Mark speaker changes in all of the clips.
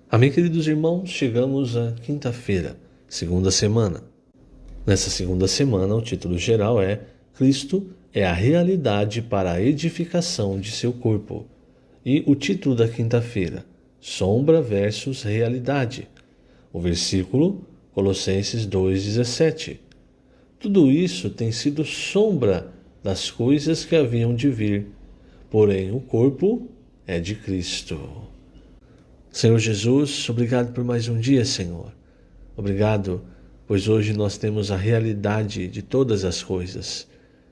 Speaker 1: Amém, queridos irmãos, chegamos à quinta-feira, segunda semana. Nessa segunda semana, o título geral é Cristo é a realidade para a edificação de seu corpo. E o título da quinta-feira, Sombra versus Realidade. O versículo, Colossenses 2,17. Tudo isso tem sido sombra das coisas que haviam de vir, porém o corpo é de Cristo. Senhor Jesus, obrigado por mais um dia, Senhor. Obrigado, pois hoje nós temos a realidade de todas as coisas,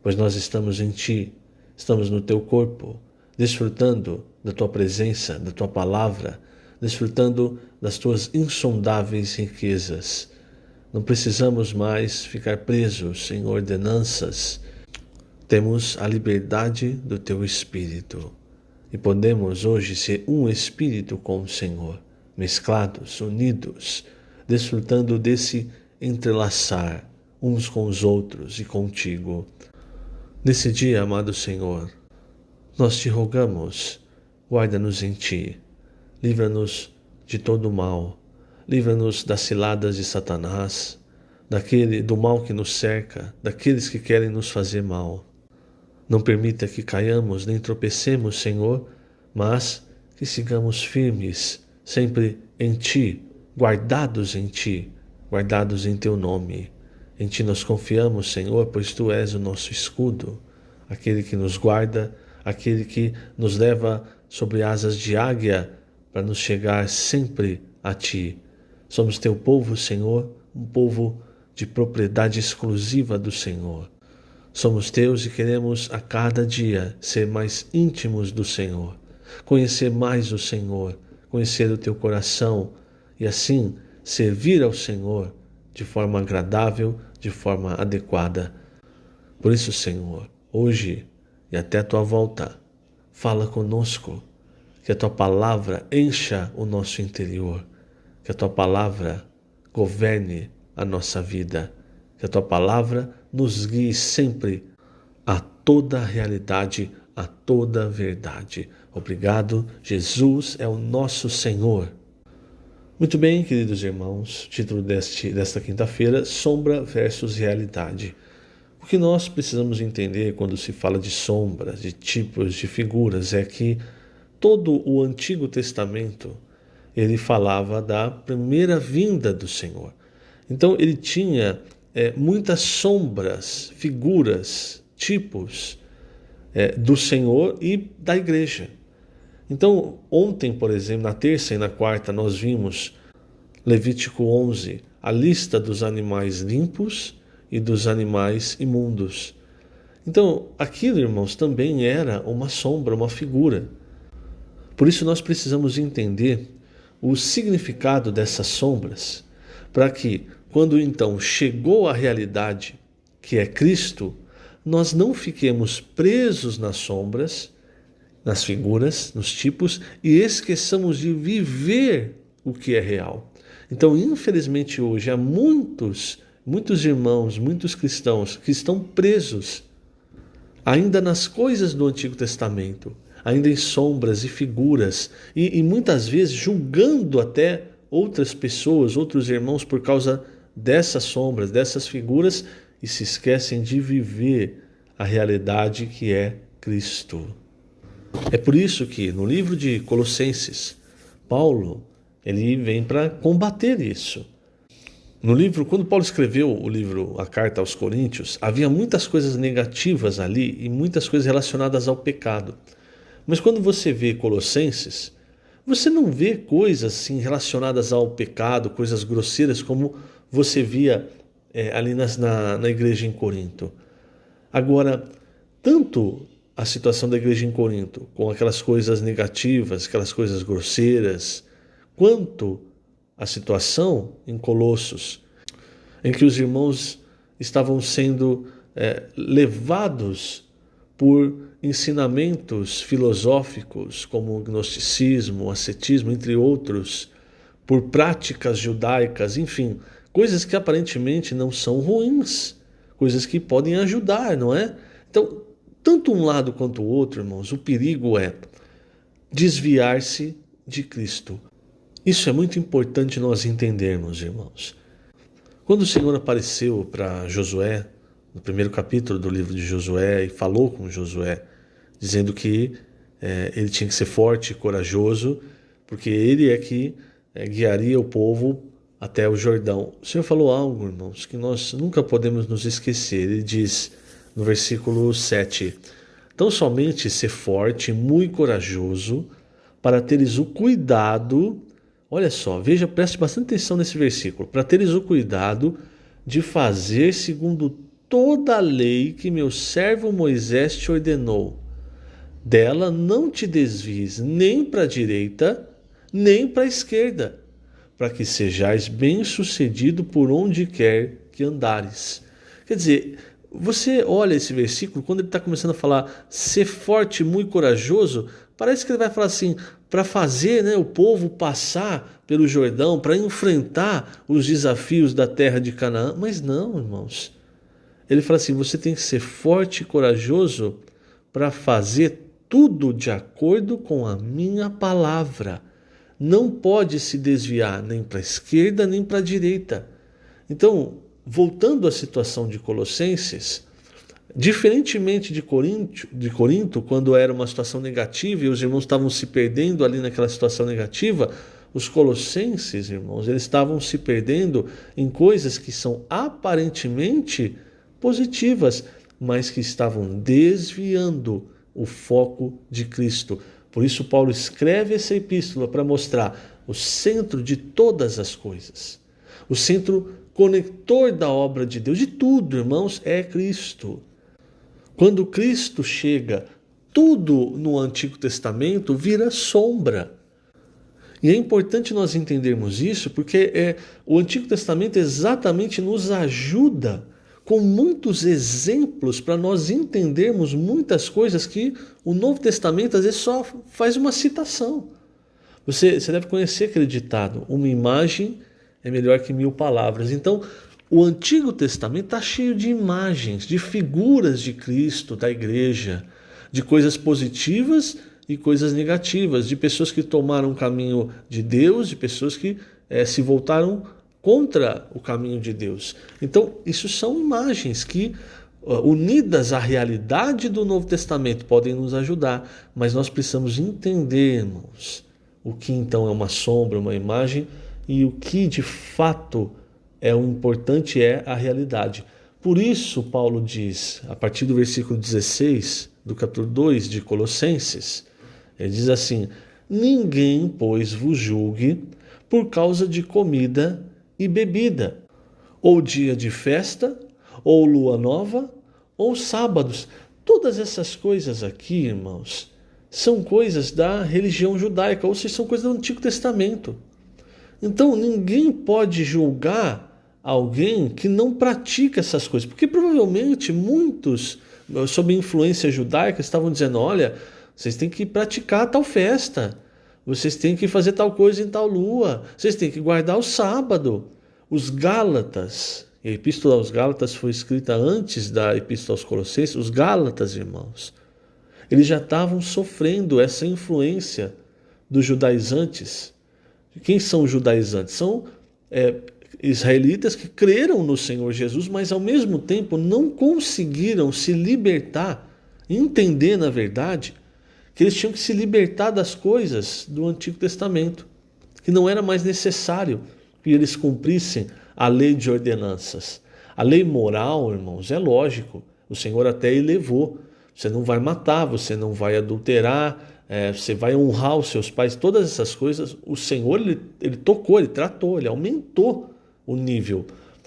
Speaker 1: pois nós estamos em Ti, estamos no Teu corpo, desfrutando da Tua presença, da Tua palavra, desfrutando das Tuas insondáveis riquezas. Não precisamos mais ficar presos em ordenanças. Temos a liberdade do Teu Espírito. E podemos hoje ser um Espírito com o Senhor, mesclados, unidos, desfrutando desse entrelaçar uns com os outros e contigo. Nesse dia, amado Senhor, nós te rogamos, guarda-nos em Ti, livra-nos de todo o mal, livra-nos das ciladas de Satanás, do mal que nos cerca, daqueles que querem nos fazer mal. Não permita que caiamos nem tropecemos, Senhor, mas que sigamos firmes, sempre em Ti, guardados em Ti, guardados em Teu nome. Em Ti nós confiamos, Senhor, pois Tu és o nosso escudo, aquele que nos guarda, aquele que nos leva sobre asas de águia para nos chegar sempre a Ti. Somos Teu povo, Senhor, um povo de propriedade exclusiva do Senhor. Somos Teus e queremos a cada dia ser mais íntimos do Senhor, conhecer mais o Senhor, conhecer o Teu coração e assim servir ao Senhor de forma agradável, de forma adequada. Por isso, Senhor, hoje e até a Tua volta, fala conosco, que a Tua palavra encha o nosso interior, que a Tua palavra governe a nossa vida, que a Tua palavra nos guie sempre a toda a realidade, a toda a verdade. Obrigado, Jesus é o nosso Senhor. Muito bem, queridos irmãos, título desta quinta-feira, Sombra versus Realidade. O que nós precisamos entender quando se fala de sombras, de tipos, de figuras, é que todo o Antigo Testamento, ele falava da primeira vinda do Senhor. Então ele tinha muitas sombras, figuras, tipos do Senhor e da igreja. Então, ontem, por exemplo, na terça e na quarta, nós vimos Levítico 11, a lista dos animais limpos e dos animais imundos. Então, aquilo, irmãos, também era uma sombra, uma figura. Por isso nós precisamos entender o significado dessas sombras, para que, quando então chegou a realidade, que é Cristo, nós não fiquemos presos nas sombras, nas figuras, nos tipos, e esqueçamos de viver o que é real. Então, infelizmente hoje, há muitos irmãos, muitos cristãos que estão presos ainda nas coisas do Antigo Testamento, ainda em sombras e figuras, e muitas vezes julgando até outras pessoas, outros irmãos por causa dessas sombras, dessas figuras, e se esquecem de viver a realidade que é Cristo. É por isso que no livro de Colossenses, Paulo, ele vem para combater isso. No livro, quando Paulo escreveu a carta aos Coríntios, havia muitas coisas negativas ali e muitas coisas relacionadas ao pecado. Mas quando você vê Colossenses, você não vê coisas assim relacionadas ao pecado, coisas grosseiras como você via ali na igreja em Corinto. Agora, tanto a situação da igreja em Corinto, com aquelas coisas negativas, aquelas coisas grosseiras, quanto a situação em Colossos, em que os irmãos estavam sendo levados por ensinamentos filosóficos, como o gnosticismo, o ascetismo, entre outros, por práticas judaicas, enfim, coisas que aparentemente não são ruins, coisas que podem ajudar, não é? Então, tanto um lado quanto o outro, irmãos, o perigo é desviar-se de Cristo. Isso é muito importante nós entendermos, irmãos. Quando o Senhor apareceu para Josué, no primeiro capítulo do livro de Josué, e falou com Josué, dizendo que ele tinha que ser forte e corajoso, porque ele é que guiaria o povo até o Jordão. O Senhor falou algo, irmãos, que nós nunca podemos nos esquecer. Ele diz no versículo 7, tão somente ser forte e muito corajoso, para teres o cuidado, olha só, veja, preste bastante atenção nesse versículo, para teres o cuidado de fazer segundo toda a lei que meu servo Moisés te ordenou. Dela não te desvies nem para a direita, nem para a esquerda, para que sejais bem-sucedido por onde quer que andares. Quer dizer, você olha esse versículo, quando ele está começando a falar ser forte e muito corajoso, parece que ele vai falar assim, para fazer, o povo passar pelo Jordão, para enfrentar os desafios da terra de Canaã. Mas não, irmãos. Ele fala assim, você tem que ser forte e corajoso para fazer tudo de acordo com a minha palavra. Não pode se desviar nem para a esquerda nem para a direita. Então, voltando à situação de Colossenses, diferentemente de Corinto, quando era uma situação negativa e os irmãos estavam se perdendo ali naquela situação negativa, os colossenses, irmãos, eles estavam se perdendo em coisas que são aparentemente positivas, mas que estavam desviando o foco de Cristo. Por isso Paulo escreve essa epístola para mostrar o centro de todas as coisas. O centro conector da obra de Deus, de tudo, irmãos, é Cristo. Quando Cristo chega, tudo no Antigo Testamento vira sombra. E é importante nós entendermos isso, porque o Antigo Testamento exatamente nos ajuda com muitos exemplos para nós entendermos muitas coisas que o Novo Testamento às vezes só faz uma citação. Você deve conhecer aquele ditado, uma imagem é melhor que 1000 palavras. Então, o Antigo Testamento está cheio de imagens, de figuras de Cristo, da igreja, de coisas positivas e coisas negativas, de pessoas que tomaram o caminho de Deus, de pessoas que se voltaram contra o caminho de Deus. Então, isso são imagens que, unidas à realidade do Novo Testamento, podem nos ajudar, mas nós precisamos entender, irmãos, o que então é uma sombra, uma imagem, e o que de fato o importante é a realidade. Por isso, Paulo diz, a partir do versículo 16, do capítulo 2 de Colossenses, ele diz assim, ninguém, pois, vos julgue por causa de comida e bebida, ou dia de festa, ou lua nova, ou sábados. Todas essas coisas aqui, irmãos, são coisas da religião judaica, ou seja, são coisas do Antigo Testamento. Então, ninguém pode julgar alguém que não pratica essas coisas, porque provavelmente muitos, sob influência judaica, estavam dizendo, olha, vocês têm que praticar tal festa, vocês têm que fazer tal coisa em tal lua, vocês têm que guardar o sábado. Os Gálatas, a Epístola aos Gálatas foi escrita antes da Epístola aos Colossenses, os Gálatas, irmãos, eles já estavam sofrendo essa influência dos judaizantes. Quem são os judaizantes? São israelitas que creram no Senhor Jesus, mas ao mesmo tempo não conseguiram se libertar, entender na verdade que eles tinham que se libertar das coisas do Antigo Testamento, que não era mais necessário que eles cumprissem a lei de ordenanças. A lei moral, irmãos, é lógico, o Senhor até elevou. Você não vai matar, você não vai adulterar, você vai honrar os seus pais, todas essas coisas, o Senhor ele tocou, ele tratou, ele aumentou o nível.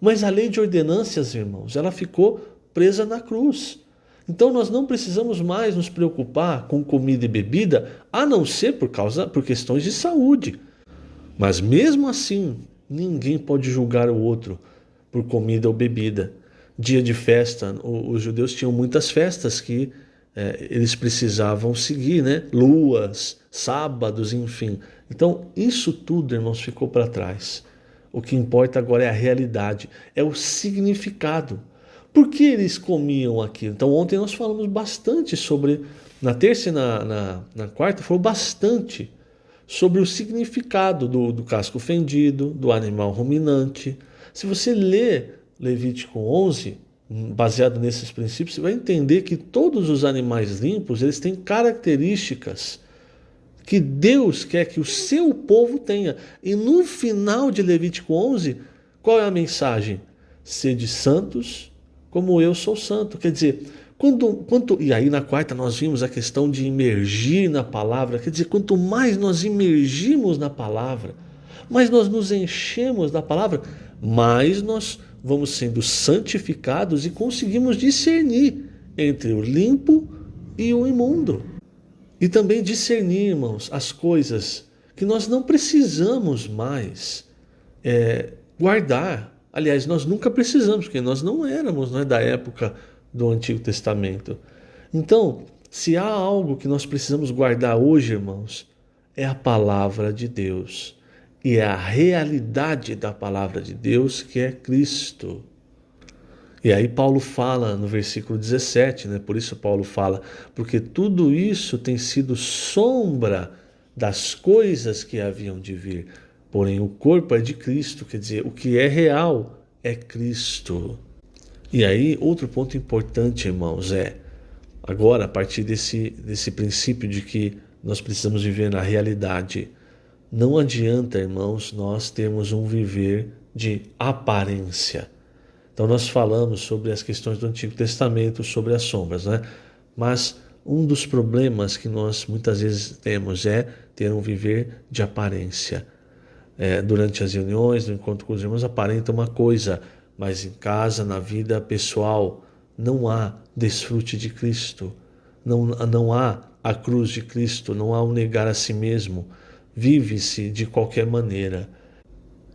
Speaker 1: Mas a lei de ordenanças, irmãos, ela ficou presa na cruz. Então nós não precisamos mais nos preocupar com comida e bebida, a não ser por questões de saúde. Mas mesmo assim, ninguém pode julgar o outro por comida ou bebida. Dia de festa, os judeus tinham muitas festas que eles precisavam seguir, luas, sábados, enfim. Então isso tudo, irmãos, ficou para trás. O que importa agora é a realidade, é o significado. Por que eles comiam aquilo? Então ontem nós falamos bastante sobre, na terça e na quarta, falou bastante sobre o significado do casco fendido, do animal ruminante. Se você lê Levítico 11, baseado nesses princípios, você vai entender que todos os animais limpos, eles têm características que Deus quer que o seu povo tenha. E no final de Levítico 11, qual é a mensagem? Sede santos, como eu sou santo. Quer dizer, e aí na quarta nós vimos a questão de imergir na palavra. Quer dizer, quanto mais nós imergimos na palavra, mais nós nos enchemos da palavra, mais nós vamos sendo santificados e conseguimos discernir entre o limpo e o imundo. E também discernir, irmãos, as coisas que nós não precisamos mais guardar. Aliás, nós nunca precisamos, porque nós não éramos da época do Antigo Testamento. Então, se há algo que nós precisamos guardar hoje, irmãos, é a palavra de Deus. E é a realidade da palavra de Deus, que é Cristo. E aí Paulo fala no versículo 17, por isso Paulo fala, porque tudo isso tem sido sombra das coisas que haviam de vir. Porém, o corpo é de Cristo, quer dizer, o que é real é Cristo. E aí, outro ponto importante, irmãos, agora, a partir desse princípio de que nós precisamos viver na realidade, não adianta, irmãos, nós termos um viver de aparência. Então, nós falamos sobre as questões do Antigo Testamento, sobre as sombras, Mas um dos problemas que nós muitas vezes temos é ter um viver de aparência. Durante as reuniões, no encontro com os irmãos, aparenta uma coisa, mas em casa, na vida pessoal, não há desfrute de Cristo, não há a cruz de Cristo, não há um negar a si mesmo, vive-se de qualquer maneira.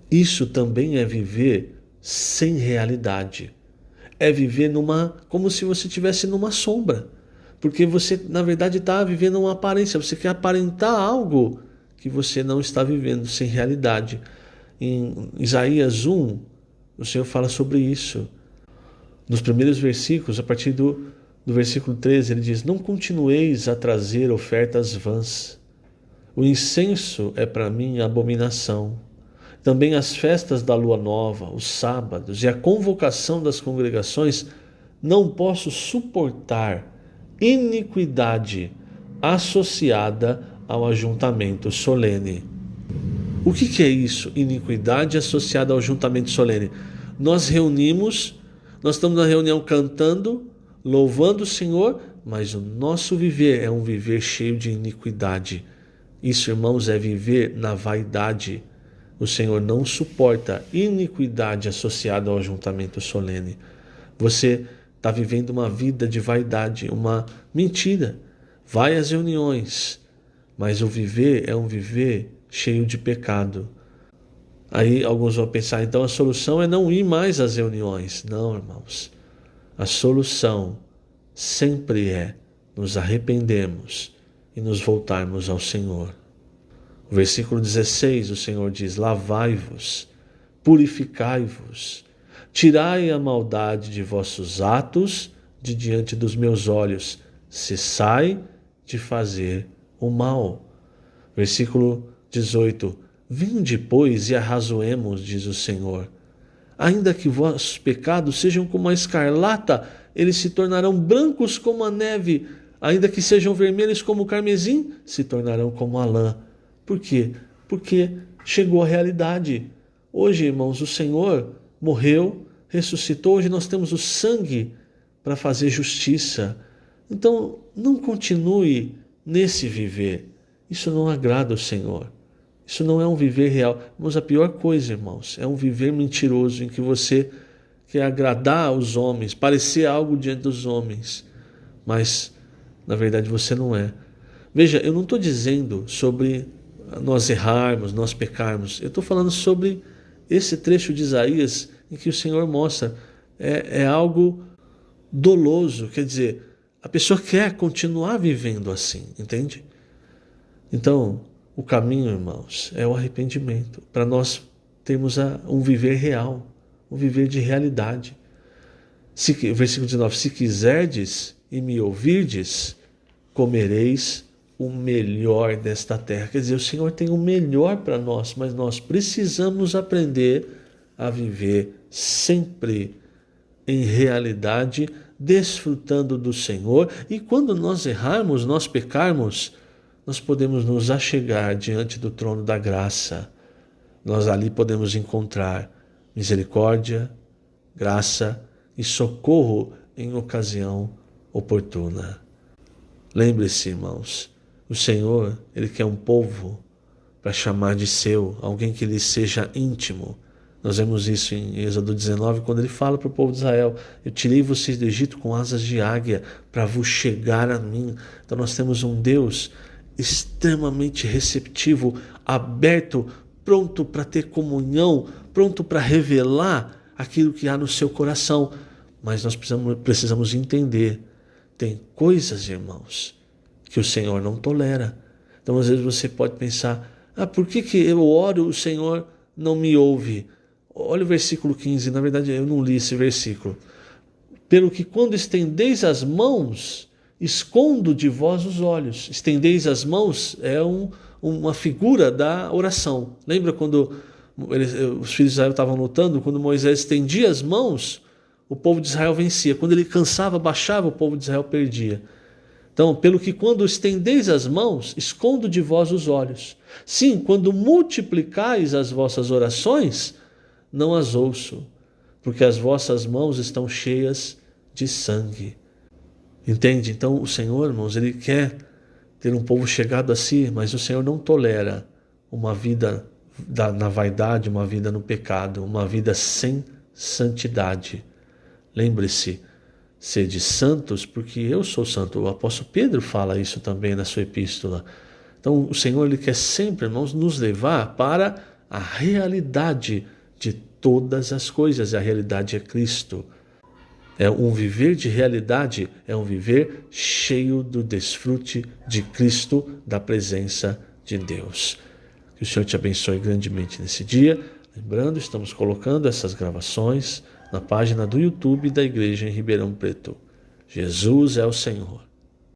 Speaker 1: Isso também é viver sem realidade, é viver como se você estivesse numa sombra, porque você na verdade está vivendo uma aparência, você quer aparentar algo que você não está vivendo, sem realidade. Em Isaías 1, o Senhor fala sobre isso. Nos primeiros versículos, a partir do versículo 13, ele diz: não continueis a trazer ofertas vãs. O incenso é para mim abominação. Também as festas da lua nova, os sábados e a convocação das congregações, não posso suportar iniquidade associada ao ajuntamento solene. O que é isso? Iniquidade associada ao ajuntamento solene. Nós estamos na reunião cantando, louvando o Senhor, mas o nosso viver é um viver cheio de iniquidade. Isso, irmãos, é viver na vaidade. O Senhor não suporta iniquidade associada ao ajuntamento solene. Você está vivendo uma vida de vaidade, uma mentira. Vai às reuniões, mas o viver é um viver cheio de pecado. Aí alguns vão pensar, então a solução é não ir mais às reuniões. Não, irmãos. A solução sempre é nos arrependermos e nos voltarmos ao Senhor. O versículo 16, o Senhor diz: lavai-vos, purificai-vos, tirai a maldade de vossos atos de diante dos meus olhos, cessai de fazer o mal. Versículo 18, vinde, pois, e arrazoemos, diz o Senhor. Ainda que vossos pecados sejam como a escarlata, eles se tornarão brancos como a neve. Ainda que sejam vermelhos como o carmesim, se tornarão como a lã. Por quê? Porque chegou a realidade. Hoje, irmãos, o Senhor morreu, ressuscitou. Hoje nós temos o sangue para fazer justiça. Então, não continue nesse viver. Isso não agrada o Senhor. Isso não é um viver real. Mas a pior coisa, irmãos, é um viver mentiroso em que você quer agradar os homens, parecer algo diante dos homens, mas na verdade você não é. Veja, eu não estou dizendo sobre nós errarmos, nós pecarmos. Eu estou falando sobre esse trecho de Isaías em que o Senhor mostra é algo doloso, quer dizer, a pessoa quer continuar vivendo assim, entende? Então, o caminho, irmãos, é o arrependimento, para nós termos um viver real, um viver de realidade. Versículo 19, se quiserdes e me ouvirdes, comereis o melhor desta terra. Quer dizer, o Senhor tem o melhor para nós, mas nós precisamos aprender a viver sempre em realidade, desfrutando do Senhor. E quando nós errarmos, nós pecarmos, nós podemos nos achegar diante do trono da graça. Nós ali podemos encontrar misericórdia, graça e socorro em ocasião oportuna. Lembre-se, irmãos, o Senhor, Ele quer um povo para chamar de seu, alguém que lhe seja íntimo. Nós vemos isso em Êxodo 19, quando Ele fala para o povo de Israel: eu tirei vocês do Egito com asas de águia para vos chegar a mim. Então nós temos um Deus extremamente receptivo, aberto, pronto para ter comunhão, pronto para revelar aquilo que há no seu coração. Mas nós precisamos entender, tem coisas, irmãos, que o Senhor não tolera. Então às vezes você pode pensar: por que eu oro, o Senhor não me ouve? Olha o versículo 15, na verdade eu não li esse versículo. Pelo que quando estendeis as mãos, escondo de vós os olhos. Estendeis as mãos é uma figura da oração. Lembra quando os filhos de Israel estavam lutando? Quando Moisés estendia as mãos, o povo de Israel vencia. Quando ele cansava, baixava, o povo de Israel perdia. Então, pelo que quando estendeis as mãos, escondo de vós os olhos. Sim, quando multiplicais as vossas orações, não as ouço, porque as vossas mãos estão cheias de sangue. Entende? Então o Senhor, irmãos, Ele quer ter um povo chegado a si, mas o Senhor não tolera uma vida na vaidade, uma vida no pecado, uma vida sem santidade. Lembre-se, sede santos, porque eu sou santo. O apóstolo Pedro fala isso também na sua epístola. Então o Senhor, Ele quer sempre, irmãos, nos levar para a realidade de todas as coisas. A realidade é Cristo. É um viver de realidade, é um viver cheio do desfrute de Cristo, da presença de Deus. Que o Senhor te abençoe grandemente nesse dia. Lembrando, estamos colocando essas gravações na página do YouTube da Igreja em Ribeirão Preto. Jesus é o Senhor.